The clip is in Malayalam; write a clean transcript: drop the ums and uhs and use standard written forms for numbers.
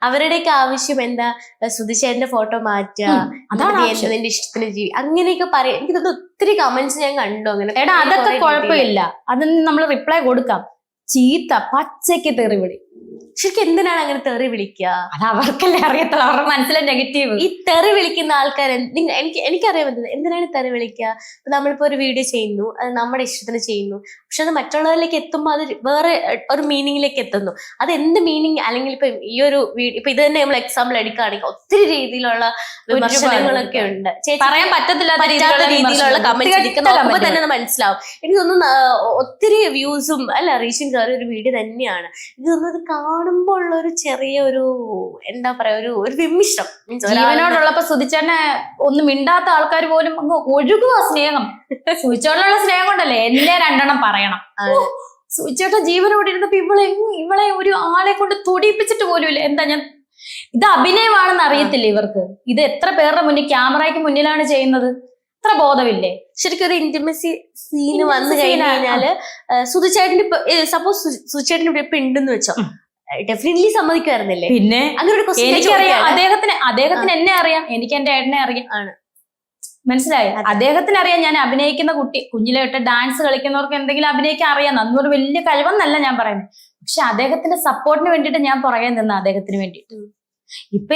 അവരുടെയൊക്കെ ആവശ്യം എന്താ, സുധിച്ചേട്ടന്റെ ഫോട്ടോ മാറ്റുക, നിന്റെ ഇഷ്ടത്തിന് ജീവി, അങ്ങനെയൊക്കെ പറയാം. എനിക്ക് തോന്നുന്നു ഒത്തിരി കമന്റ്സ് ഞാൻ കണ്ടു അങ്ങനെ. എടാ അതൊക്കെ കുഴപ്പമില്ല, അതിന് നമ്മൾ റിപ്ലൈ കൊടുക്കാം. ചീത്ത പച്ചയ്ക്ക് തെറിവിളി. ശരിക്കും എന്തിനാണ് അങ്ങനെ തെറി വിളിക്കുക? അത് അവർക്കല്ലേ അറിയത്തുള്ളൂ, അവരുടെ മനസ്സിലെ നെഗറ്റീവ്. ഈ തെറി വിളിക്കുന്ന ആൾക്കാർ എനിക്കറിയാൻ പറ്റുന്നത് എന്തിനാണ് തെറി വിളിക്കുക? നമ്മളിപ്പോ ഒരു വീഡിയോ ചെയ്യുന്നു, അത് നമ്മുടെ ഇഷ്ടത്തിന് ചെയ്യുന്നു, പക്ഷെ അത് മറ്റുള്ളവരിലേക്ക് എത്തുമ്പോൾ അത് വേറെ ഒരു മീനിങ്ങിലേക്ക് എത്തുന്നു. അത് എന്ത് മീനിങ്? അല്ലെങ്കിൽ ഇപ്പൊ ഈ ഒരു ഇപ്പൊ ഇത് തന്നെ നമ്മൾ എക്സാമ്പിൾ എടുക്കുകയാണെങ്കിൽ ഒത്തിരി രീതിയിലുള്ള വിമർശനങ്ങളൊക്കെ ഉണ്ട്, പറയാൻ പറ്റാത്ത രീതിയിലുള്ള കമന്റ്സ് നോക്കുമ്പോൾ തന്നെ അത് മനസ്സിലാവും. എനിക്ക് തോന്നുന്നു ഒത്തിരി വ്യൂസും അല്ല റീച്ചും കയറിയ ഒരു വീഡിയോ തന്നെയാണ്. എനിക്ക് തോന്നുന്നത് കാണുമ്പോൾ ഉള്ള ഒരു ചെറിയ ഒരു എന്താ പറയാ ഒരു വിമിഷ്ടം. ജീവനോടുള്ളപ്പോ സുധിച്ചേട്ടനെ ഒന്നും മിണ്ടാത്ത ആൾക്കാർ പോലും അങ്ങ് ഒഴുകുക സ്നേഹം. സുധിച്ചേട്ടനുള്ള സ്നേഹം കൊണ്ടല്ലേ എന്നെ രണ്ടെണ്ണം പറയണം. സുധിച്ചേട്ടൻ ജീവനോട് ഇരുന്നപ്പോ ഇവളെ ഒരു ആളെ കൊണ്ട് തൊടിയിപ്പിച്ചിട്ട് പോലും ഇല്ല. എന്താ ഞാൻ ഇത് അഭിനയമാണെന്ന് അറിയത്തില്ല ഇവർക്ക്. ഇത് എത്ര പേരുടെ മുന്നിൽ ക്യാമറയ്ക്ക് മുന്നിലാണ് ചെയ്യുന്നത്, അത്ര ബോധമില്ലേ? ശരിക്കും ഒരു ഇന്റിമസി സീന് വന്നു കഴിഞ്ഞാല് സുധിച്ചേട്ടന് ഇപ്പൊ സപ്പോസ് സുധിച്ചേട്ടന് ഇപ്പൊ ഉണ്ടെന്ന് വെച്ചോ, ഡെഫിനറ്റ്ലി സമ്മതിക്കുമായിരുന്നില്ലേ? പിന്നെ എനിക്കറിയാം, അദ്ദേഹത്തിന് എന്നെ അറിയാം, എനിക്ക് എന്റെ ഏട്ടനെ അറിയാം. ആണ് മനസ്സിലായി. അദ്ദേഹത്തിന് അറിയാം ഞാൻ അഭിനയിക്കുന്ന കുഞ്ഞിലോട്ട് ഡാൻസ് കളിക്കുന്നവർക്ക് എന്തെങ്കിലും അഭിനയിക്കാൻ അറിയാം, അതൊരു വലിയ കഴിവെന്നല്ല ഞാൻ പറയുന്നത്. പക്ഷെ അദ്ദേഹത്തിന്റെ സപ്പോർട്ടിന് വേണ്ടിയിട്ട് ഞാൻ പുറകെ നിന്ന അദ്ദേഹത്തിന് വേണ്ടിയിട്ട്. ഇപ്പൊ